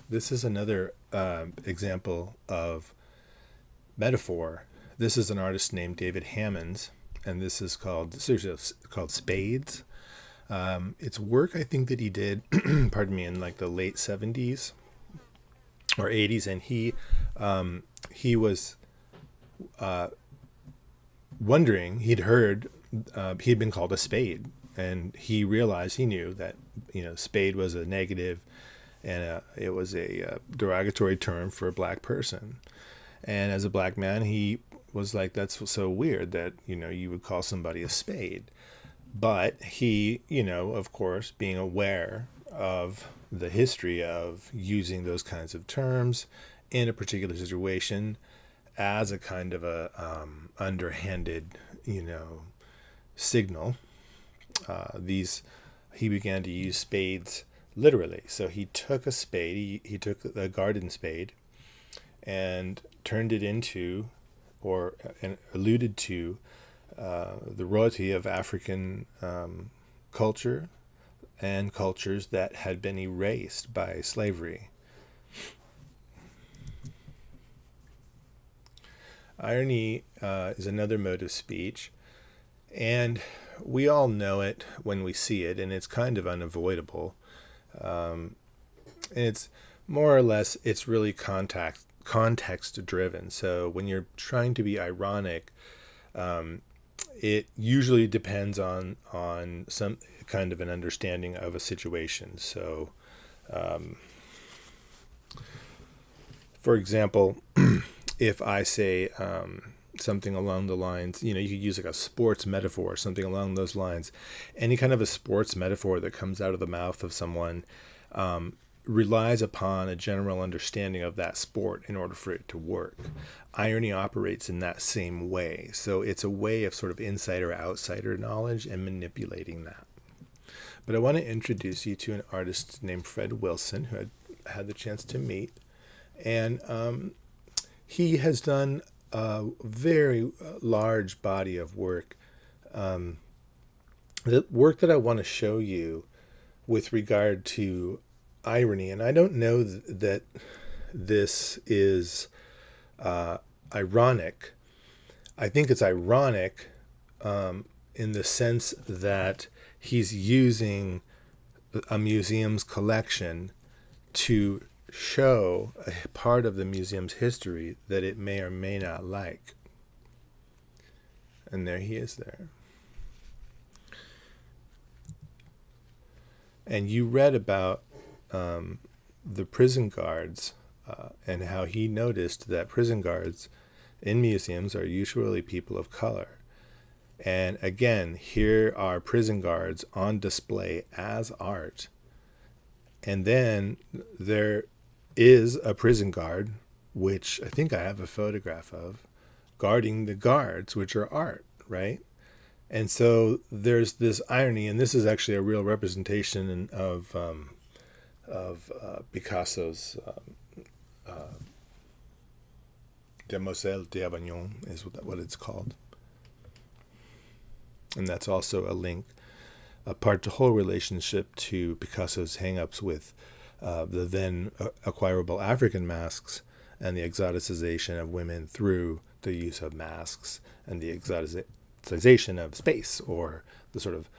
This is another example of metaphor. This is an artist named David Hammonds, and this is called Spades. It's work I think that he did, pardon me, in like the late 70s or 80s, and he was wondering. He'd heard he'd been called a spade, and he realized he knew that spade was a negative, and it was a derogatory term for a black person. And as a black man, he was like, "That's so weird that you would call somebody a spade." But he, of course, being aware of the history of using those kinds of terms in a particular situation as a kind of a underhanded, signal, these he began to use spades literally. So he took a spade, he took a garden spade, and turned it into, or and alluded to, the royalty of African culture and cultures that had been erased by slavery. Irony is another mode of speech, and we all know it when we see it, and it's kind of unavoidable. And it's more or less, it's really context driven. So when you're trying to be ironic, it usually depends on some kind of an understanding of a situation. So, for example, if I say something along the lines, you could use like a sports metaphor, something along those lines. Any kind of a sports metaphor that comes out of the mouth of someone relies upon a general understanding of that sport in order for it to work. Irony operates in that same way. So it's a way of sort of insider-outsider knowledge and manipulating that. But I want to introduce you to an artist named Fred Wilson, who I had the chance to meet. And he has done a very large body of work. The work that I want to show you with regard to irony, and I don't know that this is ironic. I think it's ironic in the sense that he's using a museum's collection to show a part of the museum's history that it may or may not like. And there he is there. And you read about the prison guards and how he noticed that prison guards in museums are usually people of color. And again, here are prison guards on display as art. And then there is a prison guard, which I think I have a photograph of, guarding the guards, which are art, right? And so there's this irony, and this is actually a real representation of Picasso's Demoiselle d'Avignon is what it's called. And that's also a link, a whole relationship to Picasso's hang-ups with the then acquirable African masks and the exoticization of women through the use of masks and the exoticization of space, or the sort of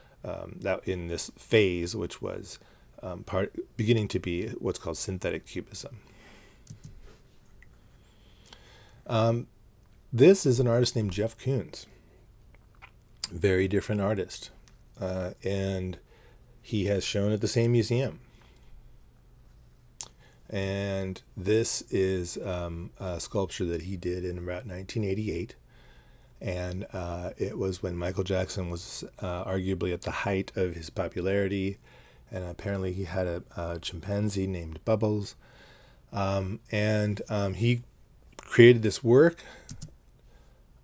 that in this phase, which was beginning to be what's called synthetic cubism. This is an artist named Jeff Koons. Very different artist. And he has shown at the same museum. And this is a sculpture that he did in about 1988. And it was when Michael Jackson was arguably at the height of his popularity. And apparently he had a chimpanzee named Bubbles. And he created this work.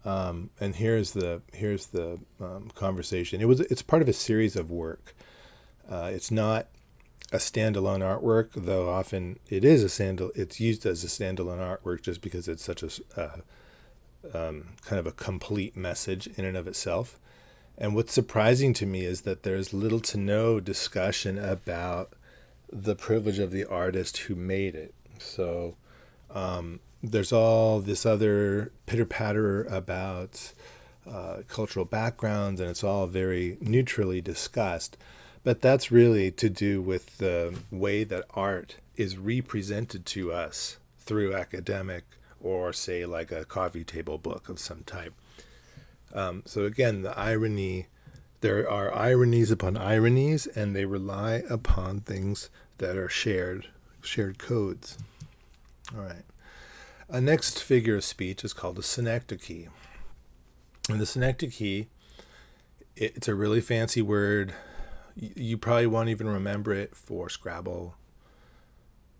And here's the conversation. It's part of a series of work. It's not a standalone artwork, though often it is it's used as a standalone artwork just because it's such a kind of a complete message in and of itself. And what's surprising to me is that there's little to no discussion about the privilege of the artist who made it. So there's all this other pitter-patter about cultural backgrounds, and it's all very neutrally discussed. But that's really to do with the way that art is represented to us through academic or, say, like a coffee table book of some type. So again, the irony, there are ironies upon ironies, and they rely upon things that are shared codes. All right. A next figure of speech is called the synecdoche. And the synecdoche, it's a really fancy word. You probably won't even remember it for Scrabble,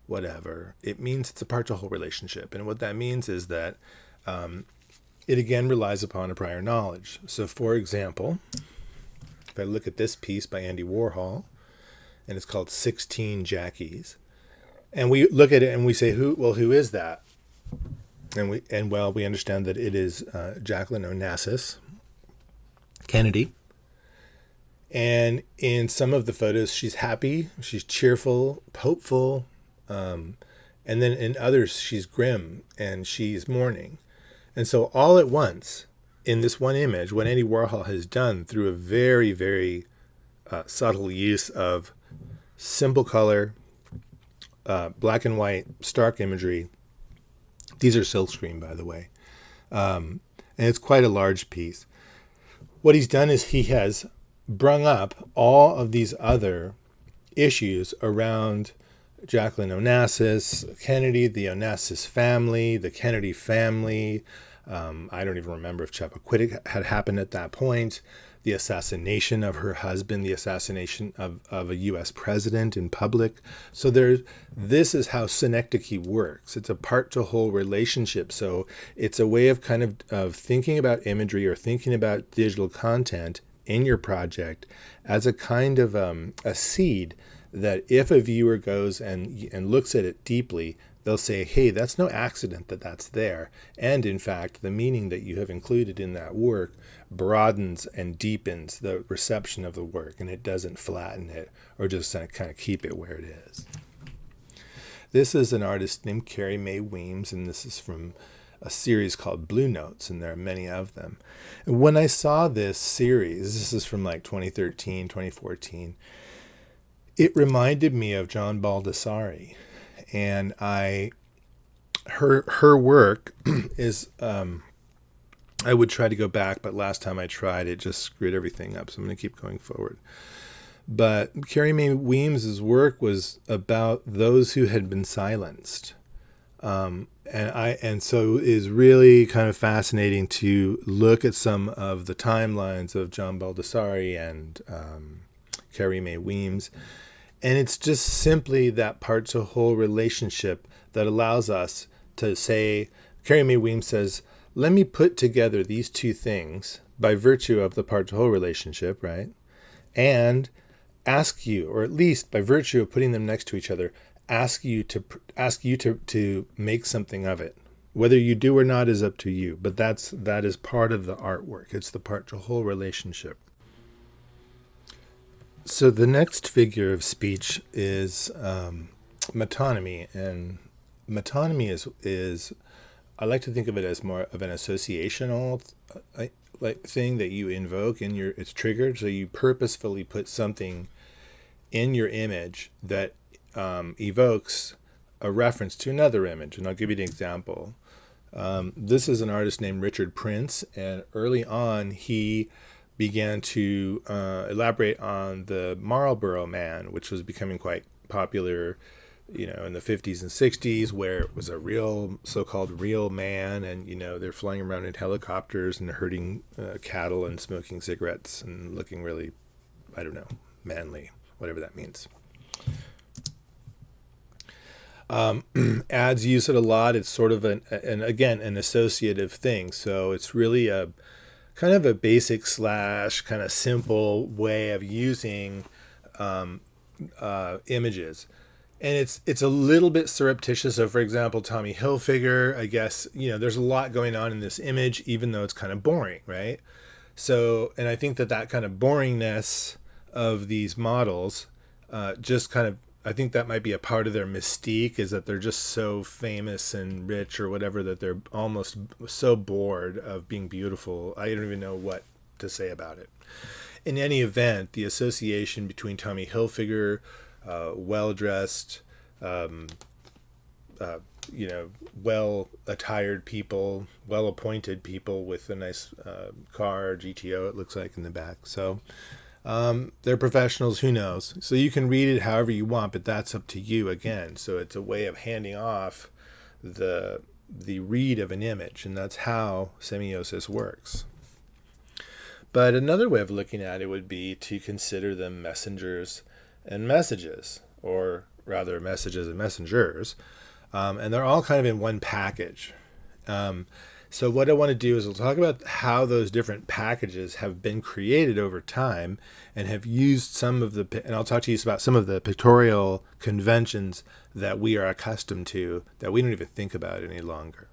whatever. It means it's a part-to-whole relationship. And what that means is that it again relies upon a prior knowledge. So for example, if I look at this piece by Andy Warhol, and it's called 16 Jackies, and we look at it and we say, who is that? And we understand that it is Jacqueline Onassis Kennedy. And in some of the photos, she's happy, she's cheerful, hopeful, and then in others, she's grim and she's mourning. And so all at once, in this one image, what Andy Warhol has done through a very, very subtle use of simple color, black and white, stark imagery. These are silkscreen, by the way. And it's quite a large piece. What he's done is he has brung up all of these other issues around Jacqueline Onassis Kennedy, the Onassis family, the Kennedy family. I don't even remember if Chappaquiddick had happened at that point. The assassination of her husband, the assassination of a U.S. president in public. So this is how synecdoche works. It's a part-to-whole relationship. So it's a way of kind of thinking about imagery or thinking about digital content in your project as a kind of a seed that if a viewer goes and looks at it deeply, they'll say, hey, that's no accident that that's there. And in fact, the meaning that you have included in that work broadens and deepens the reception of the work, and it doesn't flatten it or just kind of keep it where it is. This is an artist named Carrie Mae Weems, and this is from a series called Blue Notes, and there are many of them. And when I saw this series, this is from like 2013, 2014, it reminded me of John Baldessari. And her work is, I would try to go back, but last time I tried, it just screwed everything up. So I'm going to keep going forward. But Carrie Mae Weems' work was about those who had been silenced. And so it is really kind of fascinating to look at some of the timelines of John Baldessari and Carrie Mae Weems. And it's just simply that part-to-whole relationship that allows us to say, Carrie Mae Weems says, let me put together these two things by virtue of the part-to-whole relationship, right? And ask you, or at least by virtue of putting them next to each other, ask you to make something of it. Whether you do or not is up to you, but that is part of the artwork. It's the part-to-whole relationship. So the next figure of speech is metonymy, and metonymy is I like to think of it as more of an associational like thing that you invoke in it's triggered. So you purposefully put something in your image that evokes a reference to another image, and I'll give you an example. This is an artist named Richard Prince, and early on he began to elaborate on the Marlboro Man, which was becoming quite popular, in the 50s and 60s, where it was a real, so-called real man, and, they're flying around in helicopters and herding cattle and smoking cigarettes and looking really, I don't know, manly, whatever that means. Ads use it a lot. It's sort of an associative thing. So it's really a kind of a basic / kind of simple way of using images. And it's a little bit surreptitious. So for example, Tommy Hilfiger, I guess, there's a lot going on in this image, even though it's kind of boring, right? So, and I think that kind of boringness of these models just kind of I think that might be a part of their mystique, is that they're just so famous and rich or whatever that they're almost so bored of being beautiful. I don't even know what to say about it. In any event, the association between Tommy Hilfiger, well-dressed, well-attired people, well-appointed people with a nice car, GTO, it looks like in the back. So they're professionals, who knows? So you can read it however you want, but that's up to you again. So it's a way of handing off the read of an image, and that's how semiosis works. But another way of looking at it would be to consider them messengers and messages, or rather messages and messengers. And they're all kind of in one package. So what I want to do is we'll talk about how those different packages have been created over time and have used some of the, and I'll talk to you about some of the pictorial conventions that we are accustomed to that we don't even think about any longer.